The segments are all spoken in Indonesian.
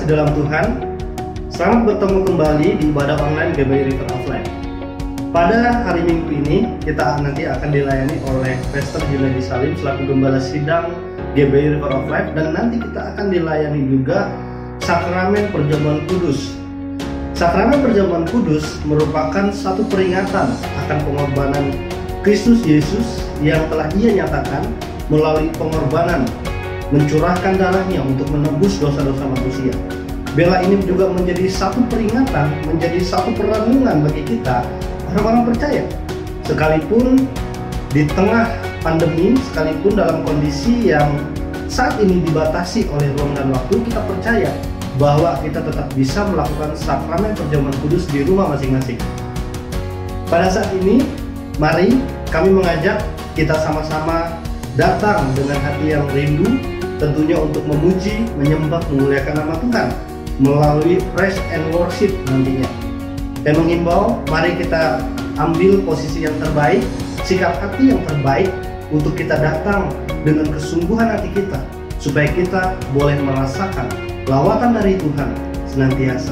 kasih dalam Tuhan, selamat bertemu kembali di ibadah online GBI River of Life. Pada hari Minggu ini, kita nanti akan dilayani oleh Pastor Junedi Salim selaku Gembala Sidang GBI River of Life, dan nanti kita akan dilayani juga Sakramen Perjamuan Kudus. Sakramen Perjamuan Kudus merupakan satu peringatan akan pengorbanan Kristus Yesus yang telah Ia nyatakan melalui pengorbanan, mencurahkan darahnya untuk menebus dosa-dosa manusia. Bela ini juga menjadi satu peringatan, menjadi satu perenungan bagi kita orang-orang percaya. Sekalipun di tengah pandemi, sekalipun dalam kondisi yang saat ini dibatasi oleh ruang dan waktu, kita percaya bahwa kita tetap bisa melakukan sakramen perjamuan kudus di rumah masing-masing. Pada saat ini, mari kami mengajak kita sama-sama datang dengan hati yang rindu, tentunya untuk memuji, menyembah, memuliakan nama Tuhan melalui praise and worship nantinya. Dan mengimbau, mari kita ambil posisi yang terbaik, sikap hati yang terbaik untuk kita datang dengan kesungguhan hati kita, supaya kita boleh merasakan lawatan dari Tuhan senantiasa.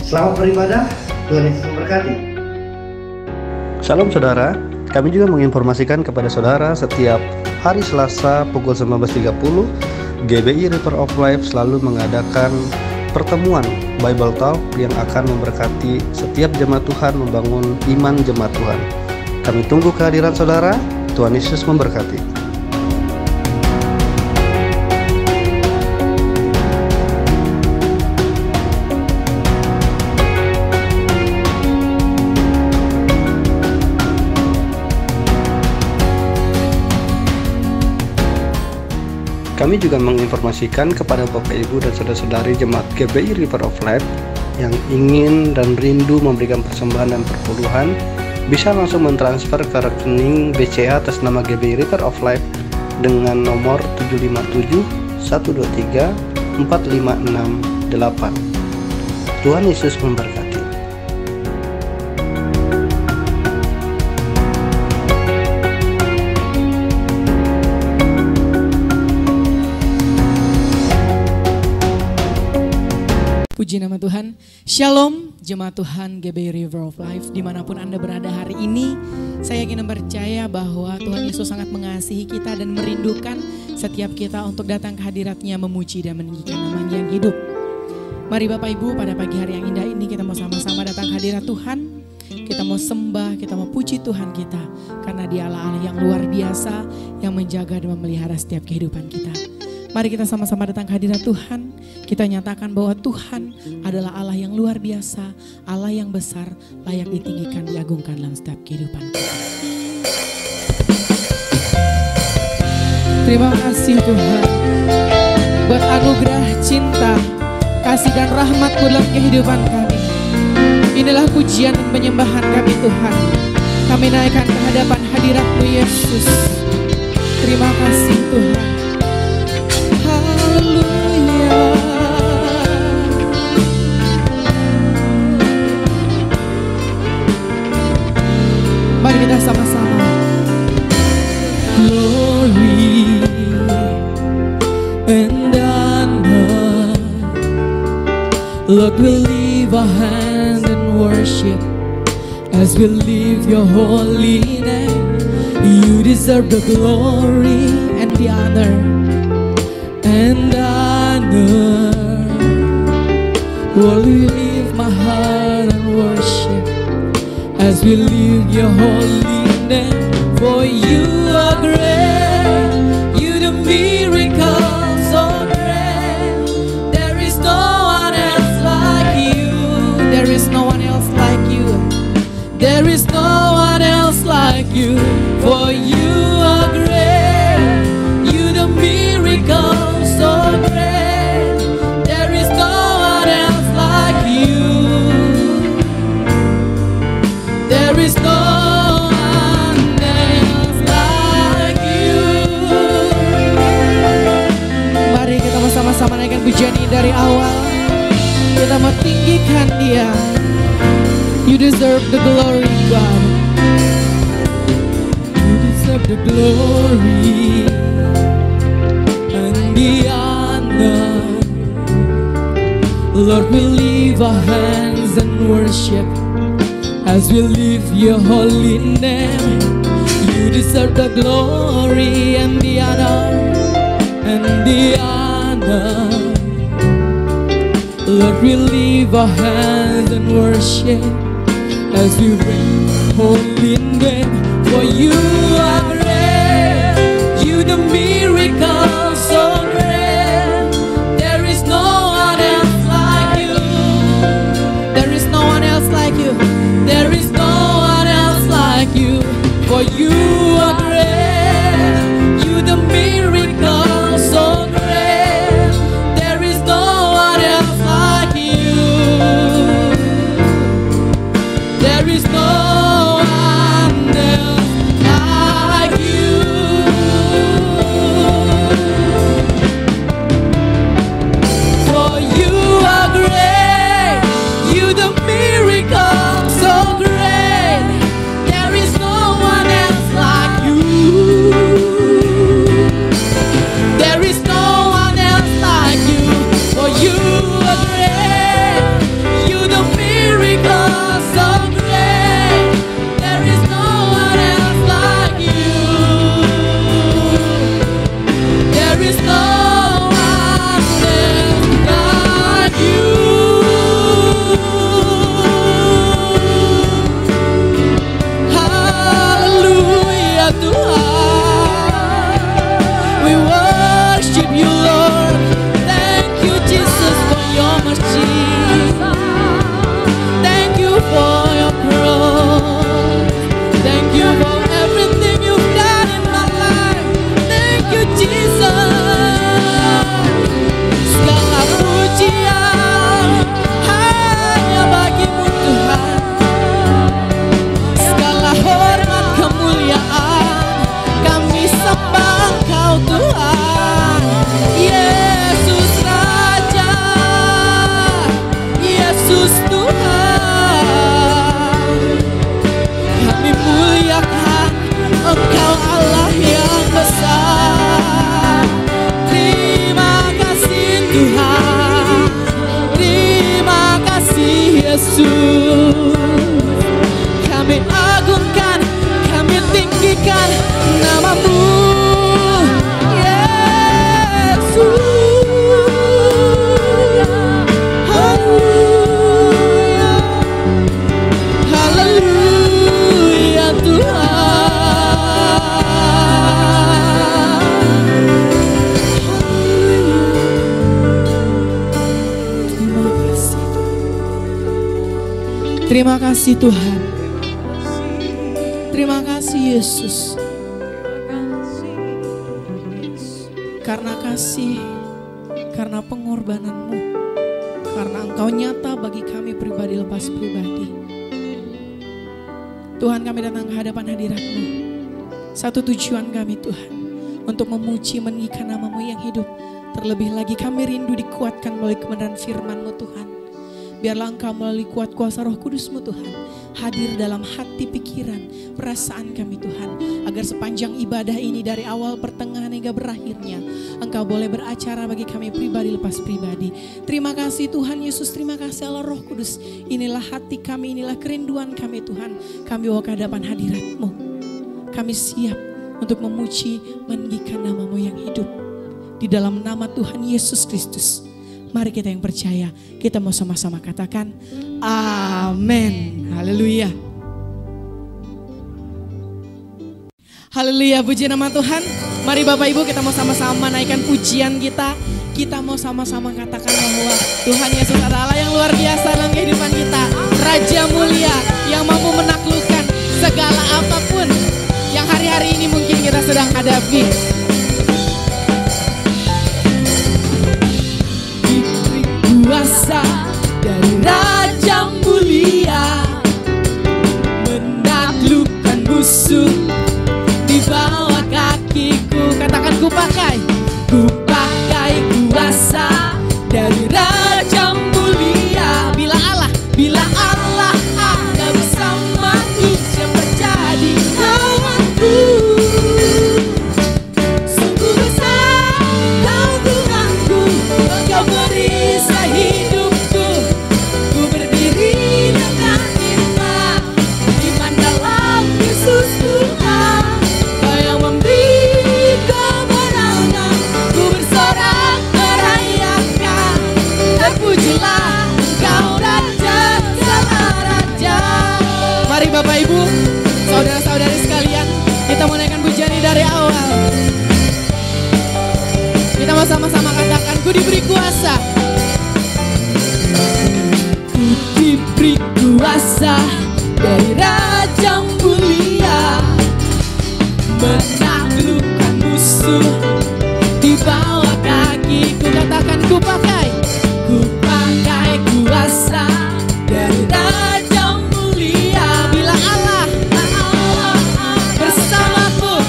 Selamat beribadah, Tuhan Yesus memberkati. Shalom saudara, kami juga menginformasikan kepada saudara setiap hari Selasa pukul 19.30 GBI River of Life selalu mengadakan pertemuan Bible Talk yang akan memberkati setiap jemaat Tuhan membangun iman jemaat Tuhan. Kami tunggu kehadiran saudara. Tuhan Yesus memberkati. Kami juga menginformasikan kepada Bapak Ibu dan saudara-saudari jemaat GBI River of Life yang ingin dan rindu memberikan persembahan dan perpuluhan, bisa langsung mentransfer ke rekening BCA atas nama GBI River of Life dengan nomor 757 123 4568. Tuhan Yesus memberkati. Puji nama Tuhan. Shalom jemaat Tuhan GBI River of Life, dimanapun Anda berada hari ini. Saya yakin dan percaya bahwa Tuhan Yesus sangat mengasihi kita dan merindukan setiap kita untuk datang ke hadirat-Nya, memuji dan meninggikan nama-Nya yang hidup. Mari Bapak Ibu, pada pagi hari yang indah ini kita mau sama-sama datang ke hadirat Tuhan. Kita mau sembah, kita mau puji Tuhan kita, karena Dia Allah yang luar biasa, yang menjaga dan memelihara setiap kehidupan kita. Mari kita sama-sama datang ke hadirat Tuhan. Kita nyatakan bahwa Tuhan adalah Allah yang luar biasa, Allah yang besar, layak ditinggikan, diagungkan dalam setiap kehidupan kita. Terima kasih Tuhan buat anugerah cinta, kasih dan rahmat-Mu dalam kehidupan kami. Inilah pujian dan penyembahan kami Tuhan. Kami naikkan ke hadapan hadirat-Mu Yesus. Terima kasih Tuhan. Haleluya. Mari kita sama-sama. Glory and honor, Lord, we lift our hands in worship as we lift Your holy name. You deserve the glory and the honor and honor. Lord, we lift my heart and worship as we lift Your holy name. For You are great, You do miracles so great. There is no one else like You. There is no one else like You. There is no one else like You. For You are great, You do miracles so great. There is no one else like You. There is no one else like You. Mari kita bersama-sama naikkan pujian ini dari awal. Kita mau tinggikan Dia. You deserve the glory, God. You deserve the glory and the honor. Lord, we lift our hands and worship as we lift your holy name. You deserve the glory and the honor and the honor. Lord, we lift our hands and worship as we bring holy name. For you are great, you the miracle so great. There is no one else like you. There is no one else like you. There is no one else like you. For you are great, you the miracle so great. There is no one else like you. There is no one else like you. For you are great, you the miracle so great. There is no one else like you. There is no one else like you. For you are great, you the miracle so great. There is no one else like you. There is no one else like you. Hallelujah, Tuhan. We worship you, Lord. Thank you, Jesus, for your mercy. Thank you for your cross. Thank you for everything you've done in my life. Thank you, Jesus. Segala pujian hanya bagimu, Tuhan. Segala hormat kemuliaan kami sembah Engkau, Tuhan. Yesus Raja, Yesus Tuhan. Kami muliakan Engkau, Allah yang besar. Terima kasih Tuhan, terima kasih Yesus. Kami agungkan, kami tinggikan namamu, Yesus. Haleluya, haleluya Tuhan. Terima kasih Tuhan. Terima kasih Yesus. Karena kasih, karena pengorbananmu, karena Engkau nyata bagi kami pribadi lepas pribadi. Tuhan, kami datang ke hadapan hadirat-Mu. Satu tujuan kami Tuhan, untuk memuji meninggikan nama-Mu yang hidup. Terlebih lagi kami rindu dikuatkan melalui kebenaran firman-Mu Tuhan. Biarlah Engkau melalui kuat kuasa Roh Kudus-Mu Tuhan hadir dalam hati, pikiran, perasaan kami Tuhan. Agar sepanjang ibadah ini dari awal, pertengahan hingga berakhirnya, Engkau boleh beracara bagi kami pribadi lepas pribadi. Terima kasih Tuhan Yesus, terima kasih Allah Roh Kudus. Inilah hati kami, inilah kerinduan kami Tuhan. Kami bawa ke hadapan hadirat-Mu. Kami siap untuk memuji, meninggikan nama-Mu yang hidup. Di dalam nama Tuhan Yesus Kristus. Mari kita yang percaya, kita mau sama-sama katakan amin. Haleluya. Haleluya, puji nama Tuhan. Mari Bapak Ibu, kita mau sama-sama naikkan pujian kita. Kita mau sama-sama katakan bahwa Tuhan Yesus adalah yang luar biasa dalam kehidupan kita. Raja mulia yang mampu menaklukkan segala apapun yang hari-hari ini mungkin kita sedang hadapi. Kuasa dari Raja mulia menaklukkan musuh di bawah kakiku. Katakan ku pakai kuasa dari Raja mulia. Bila Allah ada bersamaku, siapa jadi lawanku? kuasa dari Raja mulia, menaklukkan musuh di bawah kakiku. Katakan ku pakai kuasa dari Raja mulia. Bila Allah bersamaku,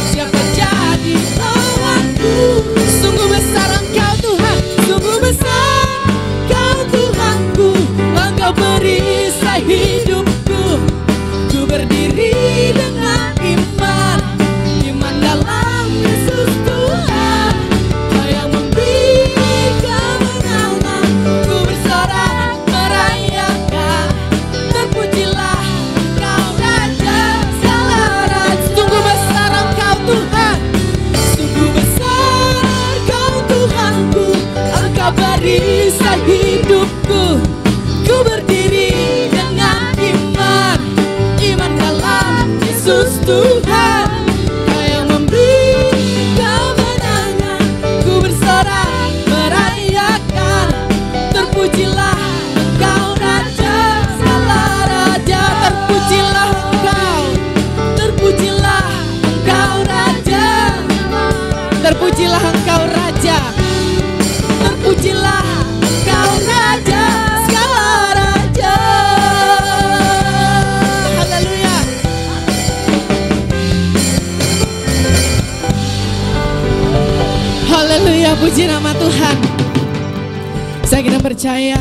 siapa jadi lawanku? Sungguh besar Engkau Tuhan, sungguh besar Engkau Tuhanku. Engkau perisai hidupku, ku berdiri dengan iman, iman dalam Yesus Tuhan. Kau yang memberi kemenangan, ku bersorak merayakan. Terpujilah Engkau Raja segala raja. Sungguh besar Engkau Tuhan, sungguh besar Engkau Tuhanku. Engkau perisai hidupku, ku berdiri dengan iman, iman dalam Yesus Tuhan. Kau yang memberi kemenangan, ku bersorak merayakan. Terpujilah Engkau Raja segala raja. Terpujilah Engkau, terpujilah Engkau Raja, terpujilah Engkau Raja, terpujilah Engkau Raja segala raja. Haleluya. Haleluya, puji nama Tuhan. Saya kira percaya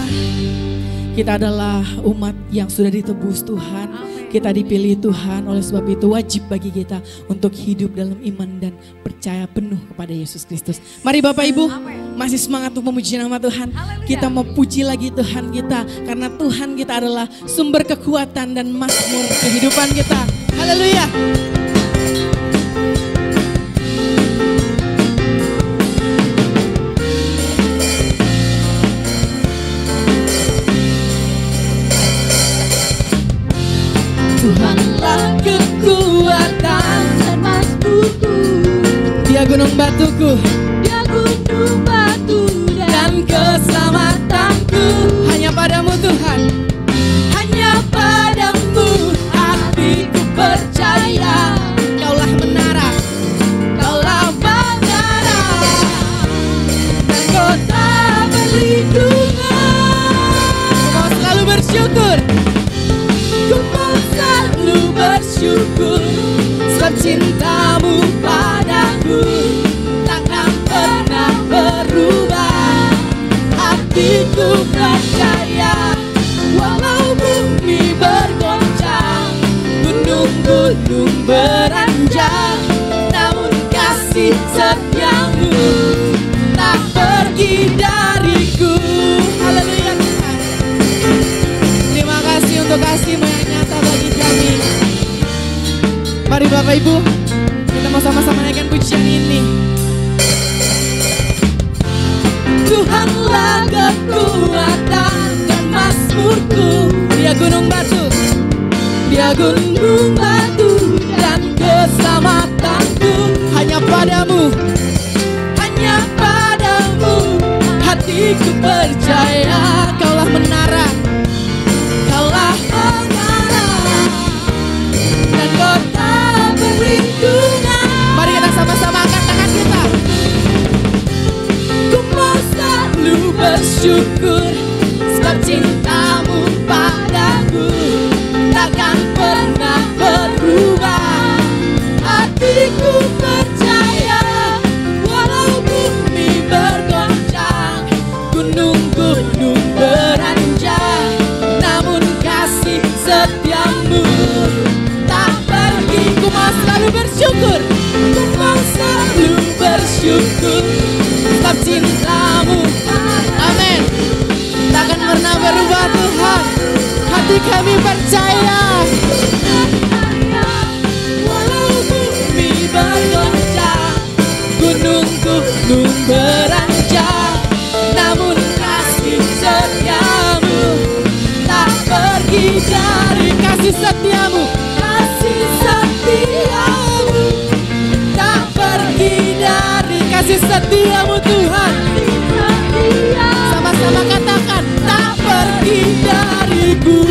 kita adalah umat yang sudah ditebus Tuhan. Kita dipilih Tuhan, oleh sebab itu wajib bagi kita untuk hidup dalam iman dan percaya penuh kepada Yesus Kristus. Mari Bapak Ibu, masih semangat untuk memuji nama Tuhan. Kita mau puji lagi Tuhan kita, karena Tuhan kita adalah sumber kekuatan dan mazmur kehidupan kita. Haleluya. Tuhanlah kekuatan dan mazmurku, Dia gunung batuku, Dia gunung batu dan keselamatanku. Hanya padamu Tuhan, hanya padamu hatiku percaya. Kaulah menara, Kaulah menara dan kota perlindungan. Kau selalu bersyukur, ku mau selalu bersyukur, sebab cintamu padaku takkan pernah berubah. Hatiku percaya, walau bumi bergoncang, gunung-gunung beranjak, namun kasih setiamu tak pergi dariku. Haleluya Tuhan. Terima kasih untuk kasih-Mu yang nyata bagi kami. Mari Bapak Ibu, kita mau sama-sama naikkan pujian ini. Tuhanlah kekuatan dan mazmurku, Dia gunung batu, Dia gunung batu dan keselamatanku. Hanya padamu, hanya padamu hatiku percaya. Kaulah menara, Kaulah menara dan kota perlindungan. Mari kita sama-sama angkat tangan kita. Ku mau selalu bersyukur, sebab cintamu padaku takkan pernah berubah. Hatiku percaya, walau bumi bergoncang, gunung-gunung beranjak, namun kasih setiamu tak pergi. Ku mau selalu bersyukur, ku mau selalu bersyukur, sebab cintamu, amin, takkan pernah berubah Tuhan. Hati kami percaya, walau bumi bergoncang, gunung-gunung beranjak, namun kasih setiamu tak pergi dari. Kasih setiamu, kasih setiamu tak pergi dari. Kasih setiamu Tuhan, sama-sama katakan, tak pergi dariku.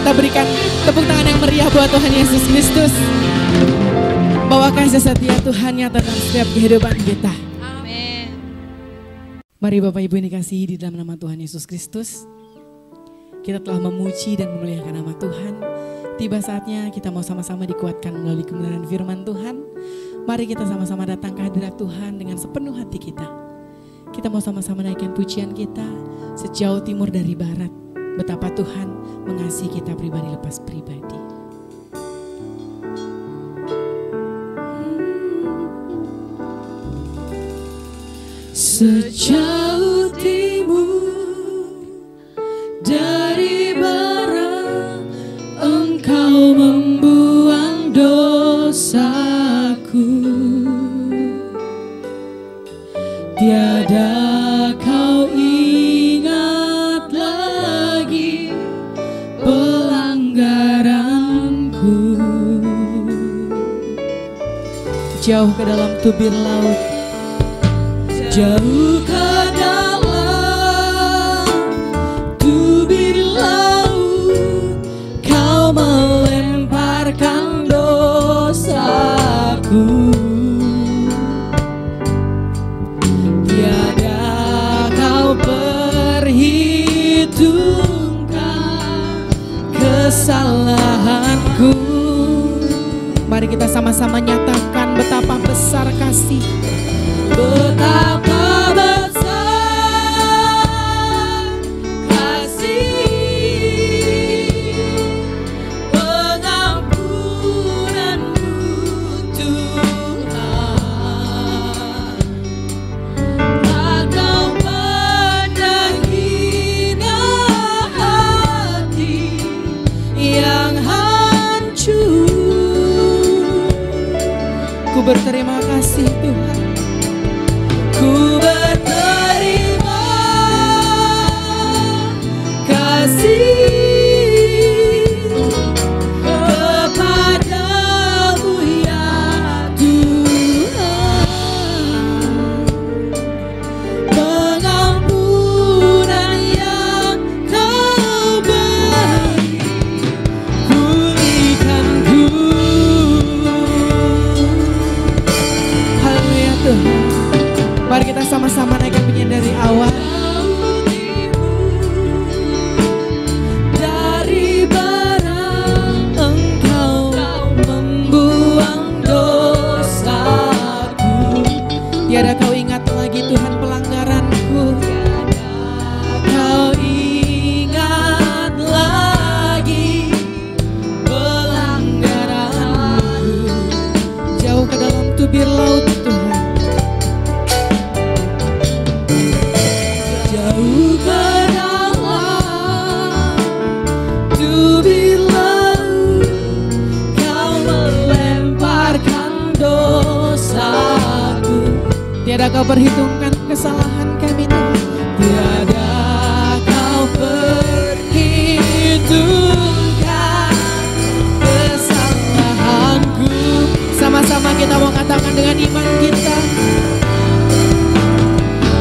kita berikan tepuk tangan yang meriah buat Tuhan Yesus Kristus. Bahwa kasih setia Tuhan nyata dalam setiap kehidupan kita. Amin. Mari Bapak Ibu yang dikasihi di dalam nama Tuhan Yesus Kristus. Kita telah memuji dan memuliakan nama Tuhan. Tiba saatnya kita mau sama-sama dikuatkan melalui kebenaran firman Tuhan. Mari kita sama-sama datang ke hadirat Tuhan dengan sepenuh hati kita. Kita mau sama-sama naikkan pujian kita sejauh timur dari barat. Betapa Tuhan mengasihi kita pribadi lepas pribadi. Sejauh timur dari barat, Engkau membuang dosaku. Tiada kau ingat lagi pelanggaranku. Jauh ke dalam tubir laut, jauh ke dalam tubir laut, kau melemparkan dosaku. Tiada kau perhitungkan kesalahanku. Mari kita sama-sama nyatakan betapa besar kasih, betapa besar kasih pengampunanmu Tuhan. Tak kau pandang hina hati yang hancur. Ku berterima kasih Tuhan. Ku berterima kasih kepadamu ya Tuhan. Pengampunan yang kau beri, pulihkanku. Haleluya Tuhan. Mari kita sama-sama naikkan pujian dari awal. Dari barat Engkau membuang dosaku. Tiada kau ingat lagi Tuhan pelanggaranku. Tiada kau ingat lagi pelanggaranku. Jauh ke dalam tubir laut Tuhan, jauh ke dalam tubir laut, kau melemparkan dosaku. Tiada kau perhitungkan kesalahan kami Tuhan. Tiada kau perhitungkan kesalahanku. Sama-sama kita mau katakan dengan iman kita,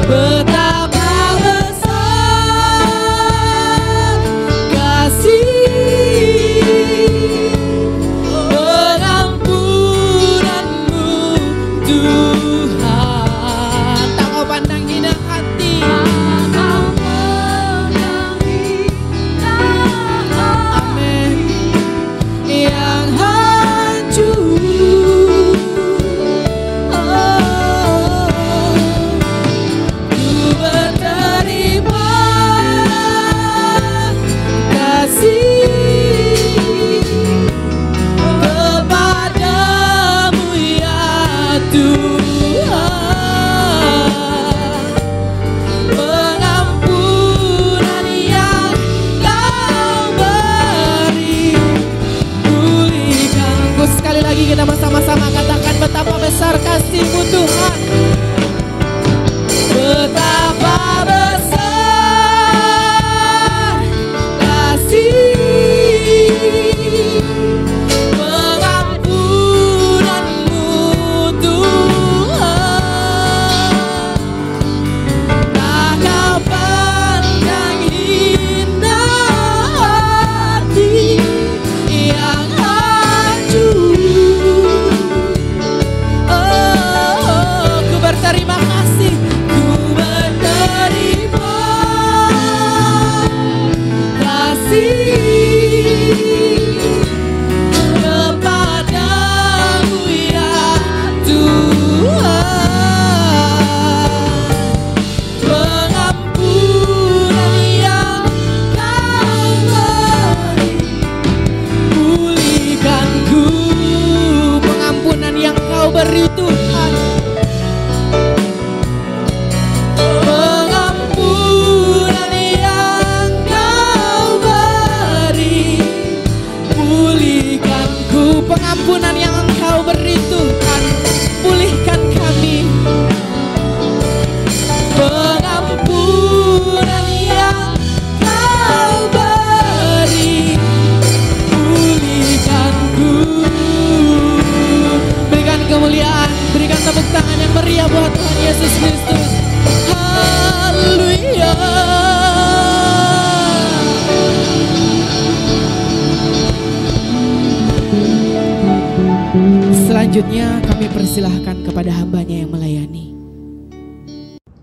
betapa besar kasih pengampunanmu Tuhan. Tak kau pandang hina beri Tuhan. Pengampunan yang Kau beri, pulihkanku. Pengampunan yang Engkau beri Tuhan, pulihkan kami. Pengampunan yang Kau beri, pulihkanku. Berikan kemuliaan, berikan tepuk tangan yang meriah buat Tuhan Yesus Kristus. Haleluya. Selanjutnya kami persilahkan kepada hambanya yang melayani.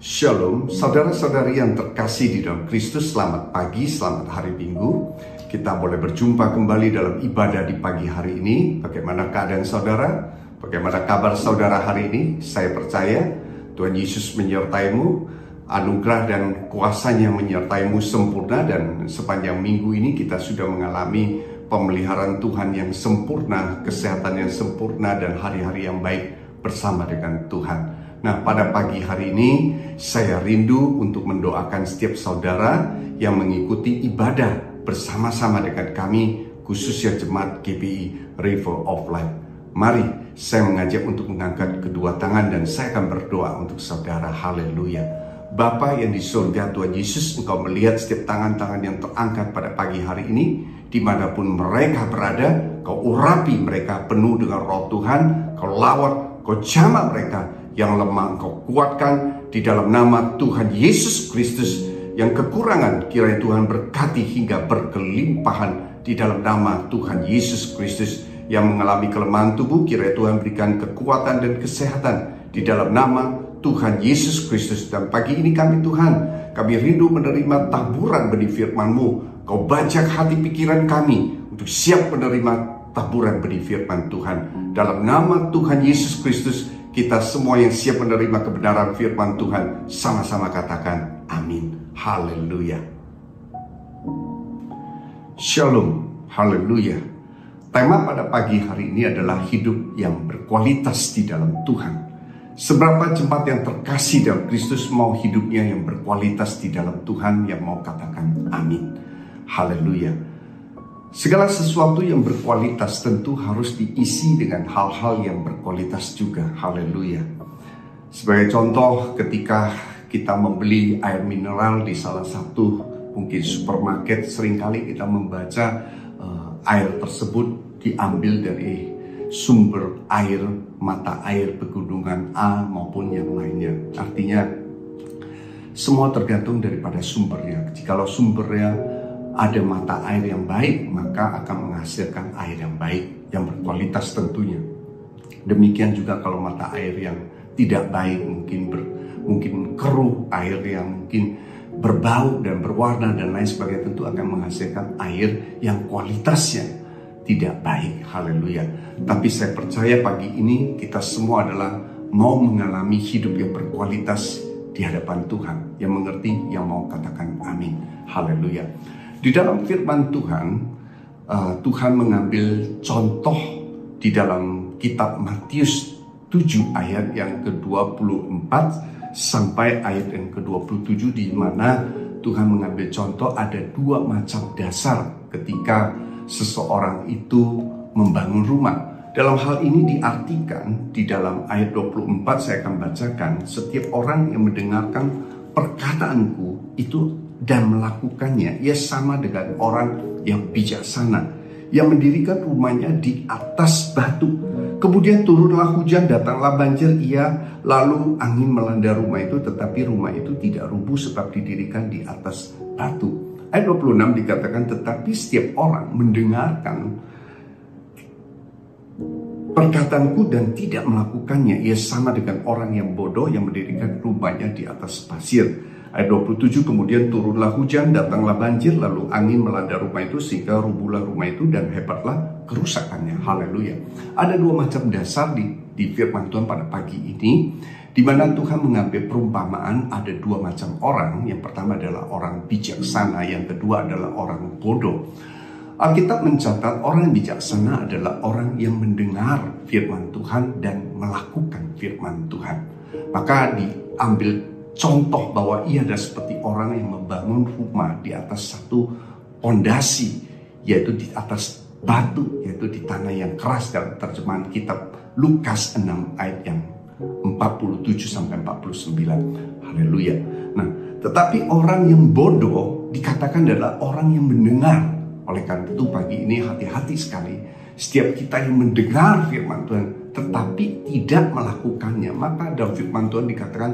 Shalom, saudara-saudari yang terkasih di dalam Kristus, selamat pagi, selamat hari Minggu. Kita boleh berjumpa kembali dalam ibadah di pagi hari ini. Bagaimana keadaan saudara? Bagaimana kabar saudara hari ini? Saya percaya Tuhan Yesus menyertaimu, anugerah dan kuasa-Nya menyertaimu sempurna, dan sepanjang minggu ini kita sudah mengalami pemeliharaan Tuhan yang sempurna, kesehatan yang sempurna, dan hari-hari yang baik bersama dengan Tuhan. Nah, pada pagi hari ini saya rindu untuk mendoakan setiap saudara yang mengikuti ibadah bersama-sama dengan kami, khususnya jemaat GBI River of Life. Mari saya mengajak untuk mengangkat kedua tangan dan saya akan berdoa untuk saudara. Haleluya. Bapa yang di surga, Tuhan Yesus, Engkau melihat setiap tangan-tangan yang terangkat pada pagi hari ini. Dimanapun mereka berada, Kau urapi mereka penuh dengan roh Tuhan. Kau lawat, Kau jamah mereka yang lemah, Engkau kuatkan di dalam nama Tuhan Yesus Kristus. Yang kekurangan kiranya Tuhan berkati hingga berkelimpahan di dalam nama Tuhan Yesus Kristus. Yang mengalami kelemahan tubuh, kiranya Tuhan berikan kekuatan dan kesehatan di dalam nama Tuhan Yesus Kristus. Dan pagi ini kami Tuhan, kami rindu menerima taburan benih firman-Mu. Kau bajak hati pikiran kami untuk siap menerima taburan benih firman Tuhan. Dalam nama Tuhan Yesus Kristus, kita semua yang siap menerima kebenaran firman Tuhan, sama-sama katakan amin. Haleluya. Shalom. Haleluya. Tema pada pagi hari ini adalah hidup yang berkualitas di dalam Tuhan. Seberapa jemaat yang terkasih dalam Kristus mau hidupnya yang berkualitas di dalam Tuhan, yang mau katakan amin. Haleluya. Segala sesuatu yang berkualitas tentu harus diisi dengan hal-hal yang berkualitas juga. Haleluya. Sebagai contoh, ketika kita membeli air mineral di salah satu mungkin supermarket, seringkali kita membaca air tersebut diambil dari sumber air, mata air pegunungan A maupun yang lainnya. Artinya semua tergantung daripada sumbernya. Jikalau sumbernya ada mata air yang baik, maka akan menghasilkan air yang baik, yang berkualitas tentunya. Demikian juga kalau mata air yang tidak baik, mungkin keruh, air yang mungkin berbau dan berwarna dan lain sebagainya, tentu akan menghasilkan air yang kualitasnya tidak baik. Haleluya. Tapi saya percaya pagi ini kita semua adalah mau mengalami hidup yang berkualitas di hadapan Tuhan. Yang mengerti, yang mau katakan amin. Haleluya. Di dalam firman Tuhan, Tuhan mengambil contoh di dalam kitab Matius 7 ayat yang ke-24 sampai ayat yang ke-27, di mana Tuhan mengambil contoh ada dua macam dasar ketika seseorang itu membangun rumah. Dalam hal ini diartikan di dalam ayat 24, saya akan bacakan, setiap orang yang mendengarkan perkataanku itu dan melakukannya, ia sama dengan orang yang bijaksana, yang mendirikan rumahnya di atas batu. Kemudian turunlah hujan, datanglah banjir, lalu angin melanda rumah itu, tetapi rumah itu tidak rubuh sebab didirikan di atas batu. Ayat 26 dikatakan, tetapi setiap orang mendengarkan perkataanku dan tidak melakukannya, ia sama dengan orang yang bodoh yang mendirikan rumahnya di atas pasir. Ayat 27, kemudian turunlah hujan, datanglah banjir, lalu angin melanda rumah itu sehingga rubuhlah rumah itu dan hebatlah kerusakannya. Haleluya. Ada dua macam dasar di firman Tuhan pada pagi ini, di mana Tuhan mengambil perumpamaan ada dua macam orang. Yang pertama adalah orang bijaksana, yang kedua adalah orang bodoh. Alkitab mencatat orang yang bijaksana adalah orang yang mendengar firman Tuhan dan melakukan firman Tuhan. Maka diambil contoh bahwa ia adalah seperti orang yang membangun rumah di atas satu pondasi, yaitu di atas batu, yaitu di tanah yang keras, dalam terjemahan kitab Lukas 6 ayat yang 47-49. Haleluya. Nah, tetapi orang yang bodoh dikatakan adalah orang yang mendengar. Oleh karena itu pagi ini hati-hati sekali. Setiap kita yang mendengar firman Tuhan tetapi tidak melakukannya, maka dalam firman Tuhan dikatakan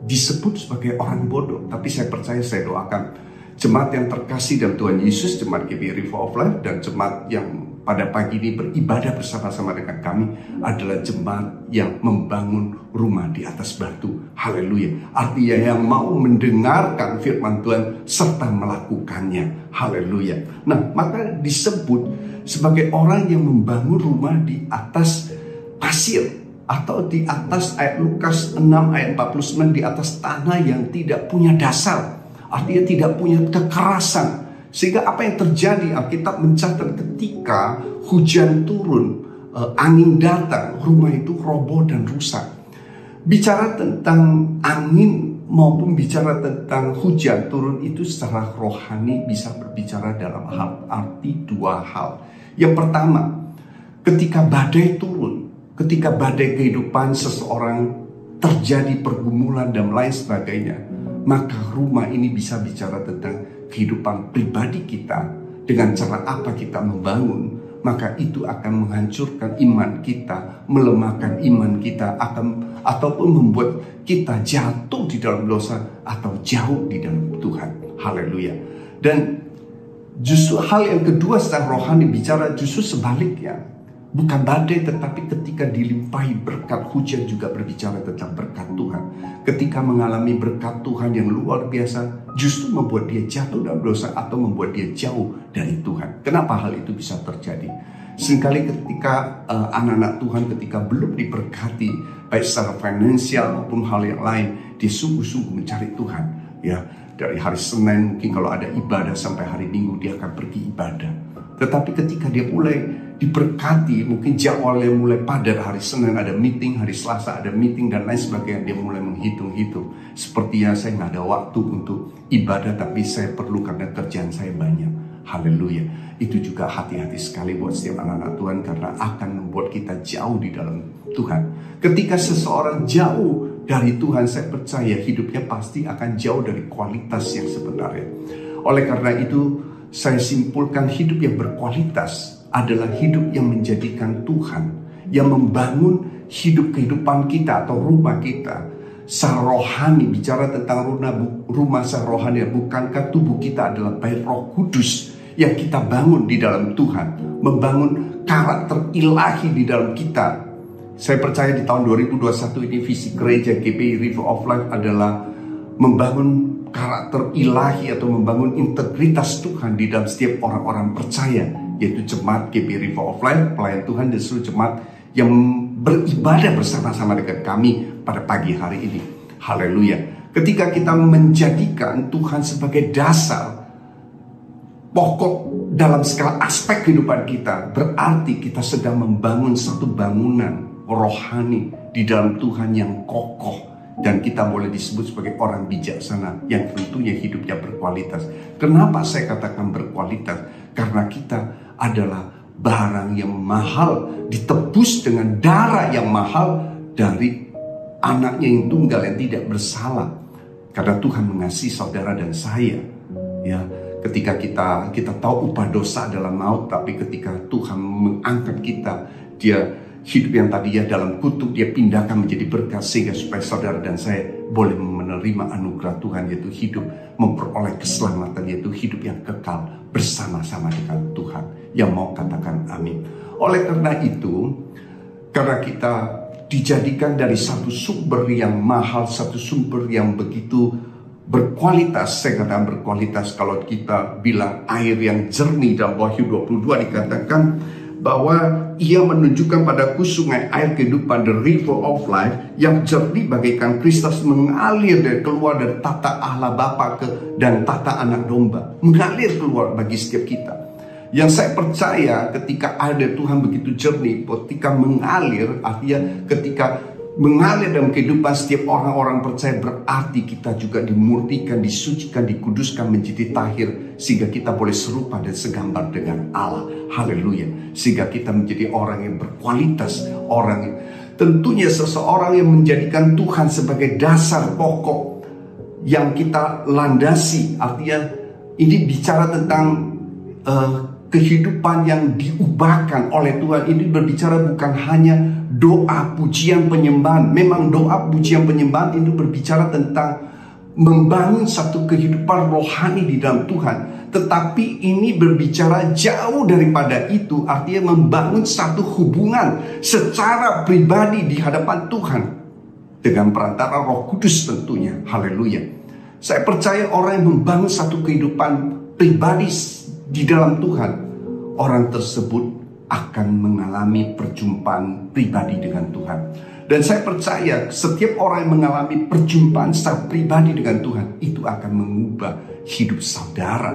disebut sebagai orang bodoh. Tapi saya percaya, saya doakan jemaat yang terkasih dalam Tuhan Yesus, jemaat GBI River of Life, dan jemaat yang pada pagi ini beribadah bersama-sama dengan kami adalah jemaat yang membangun rumah di atas batu. Haleluya. Artinya yang mau mendengarkan firman Tuhan serta melakukannya. Haleluya. Nah, maka disebut sebagai orang yang membangun rumah di atas pasir, atau di atas ayat Lukas 6 ayat 49, di atas tanah yang tidak punya dasar. Artinya tidak punya kekerasan. Sehingga apa yang terjadi, Alkitab mencatat ketika hujan turun, angin datang, rumah itu roboh dan rusak. Bicara tentang angin maupun bicara tentang hujan turun itu secara rohani bisa berbicara dalam arti dua hal. Yang pertama, ketika badai turun, ketika badai kehidupan seseorang terjadi pergumulan dan lain sebagainya, maka rumah ini bisa bicara tentang kehidupan pribadi kita. Dengan cara apa kita membangun, maka itu akan menghancurkan iman kita, melemahkan iman kita, ataupun membuat kita jatuh di dalam dosa atau jauh di dalam Tuhan. Haleluya. Dan justru hal yang kedua secara rohani bicara justru sebaliknya. Bukan badai, tetapi ketika dilimpahi berkat, hujan juga berbicara tentang berkat Tuhan. Ketika mengalami berkat Tuhan yang luar biasa, justru membuat dia jatuh dalam dosa atau membuat dia jauh dari Tuhan. Kenapa hal itu bisa terjadi? Seringkali ketika anak-anak Tuhan ketika belum diberkati, baik secara finansial maupun hal yang lain, dia sungguh-sungguh mencari Tuhan. Ya, dari hari Senin mungkin kalau ada ibadah sampai hari Minggu dia akan pergi ibadah. Tetapi ketika dia mulai diberkati, mungkin jadwalnya mulai padat, hari Senin ada meeting, hari Selasa ada meeting dan lain sebagainya, dia mulai menghitung-hitung. Sepertinya saya nggak ada waktu untuk ibadah, tapi saya perlu karena kerjaan saya banyak. Haleluya. Itu juga hati-hati sekali buat setiap anak-anak Tuhan, karena akan membuat kita jauh di dalam Tuhan. Ketika seseorang jauh dari Tuhan, saya percaya hidupnya pasti akan jauh dari kualitas yang sebenarnya. Oleh karena itu, saya simpulkan hidup yang berkualitas adalah hidup yang menjadikan Tuhan, yang membangun hidup kehidupan kita atau rumah kita secara rohani. Bicara tentang rumah secara rohani, bukankah tubuh kita adalah bait Roh Kudus yang kita bangun di dalam Tuhan, membangun karakter ilahi di dalam kita. Saya percaya di tahun 2021 ini visi gereja GBI River of Life adalah membangun karakter ilahi atau membangun integritas Tuhan di dalam setiap orang-orang percaya, yaitu jemaat GBI River of Life, pelayan Tuhan dan seluruh jemaat yang beribadah bersama-sama dengan kami pada pagi hari ini. Haleluya. Ketika kita menjadikan Tuhan sebagai dasar pokok dalam segala aspek kehidupan kita, berarti kita sedang membangun satu bangunan rohani di dalam Tuhan yang kokoh. Dan kita boleh disebut sebagai orang bijaksana yang tentunya hidupnya berkualitas. Kenapa saya katakan berkualitas? Karena kita adalah barang yang mahal, ditebus dengan darah yang mahal dari anaknya yang tunggal yang tidak bersalah. Karena Tuhan mengasihi saudara dan saya. Ya, ketika kita tahu upah dosa adalah maut, tapi ketika Tuhan mengangkat kita, dia hidup yang tadinya dalam kutuk, dia pindahkan menjadi berkat, sehingga supaya saudara dan saya boleh menerima anugerah Tuhan, yaitu hidup memperoleh keselamatan, yaitu hidup yang kekal bersama-sama dengan Tuhan. Yang mau katakan amin. Oleh karena itu, karena kita dijadikan dari satu sumber yang mahal, satu sumber yang begitu berkualitas, saya katakan berkualitas. Kalau kita bilang air yang jernih, dalam Wahyu 22 dikatakan bahwa ia menunjukkan padaku sungai air kehidupan, the river of life, yang jernih bagaikan kristal, mengalir dari keluar dari tata Allah Bapa dan tata anak domba, mengalir keluar bagi setiap kita. Yang saya percaya ketika ada Tuhan begitu jernih, ketika mengalir, artinya ketika mengalir dalam kehidupan setiap orang-orang percaya, berarti kita juga dimurtikan, disucikan, dikuduskan menjadi tahir, sehingga kita boleh serupa dan segambar dengan Allah. Haleluya. Sehingga kita menjadi orang yang berkualitas, orang yang tentunya seseorang yang menjadikan Tuhan sebagai dasar pokok yang kita landasi. Artinya ini bicara tentang kehidupan yang diubahkan oleh Tuhan. Ini berbicara bukan hanya doa, pujian, penyembahan. Memang doa, pujian, penyembahan itu berbicara tentang membangun satu kehidupan rohani di dalam Tuhan. Tetapi ini berbicara jauh daripada itu. Artinya membangun satu hubungan secara pribadi di hadapan Tuhan, dengan perantara Roh Kudus tentunya. Haleluya. Saya percaya orang yang membangun satu kehidupan pribadi di dalam Tuhan, orang tersebut akan mengalami perjumpaan pribadi dengan Tuhan. Dan saya percaya setiap orang yang mengalami perjumpaan secara pribadi dengan Tuhan, itu akan mengubah hidup saudara.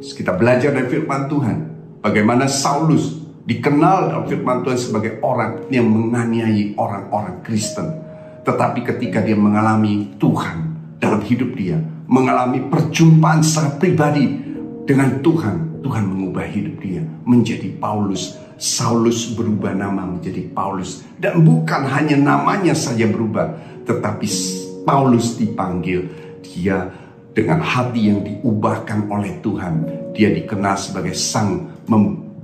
Kita belajar dari firman Tuhan, bagaimana Saulus dikenal dalam firman Tuhan sebagai orang yang menganiayai orang-orang Kristen. Tetapi ketika dia mengalami Tuhan dalam hidup dia, mengalami perjumpaan secara pribadi dengan Tuhan, Tuhan mengubah hidup dia menjadi Paulus. Saulus berubah nama menjadi Paulus. Dan bukan hanya namanya saja berubah, tetapi Paulus dipanggil. Dia dengan hati yang diubahkan oleh Tuhan, dia dikenal sebagai sang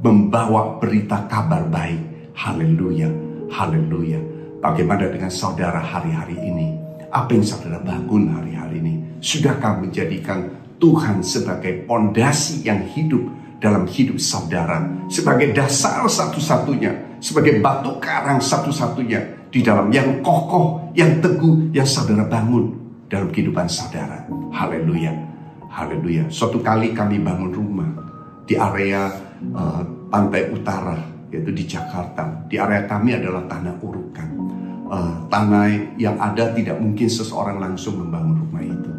membawa berita kabar baik. Haleluya, haleluya. Bagaimana dengan saudara hari-hari ini? Apa yang saudara bangun hari-hari ini? Sudahkah menjadikan Tuhan sebagai pondasi yang hidup dalam hidup saudara, sebagai dasar satu-satunya, sebagai batu karang satu-satunya di dalam yang kokoh, yang teguh, yang saudara bangun dalam kehidupan saudara? Haleluya, haleluya. Suatu kali kami bangun rumah di area pantai utara, yaitu di Jakarta. Di area kami adalah tanah urukan, tanah yang ada tidak mungkin seseorang langsung membangun rumah itu.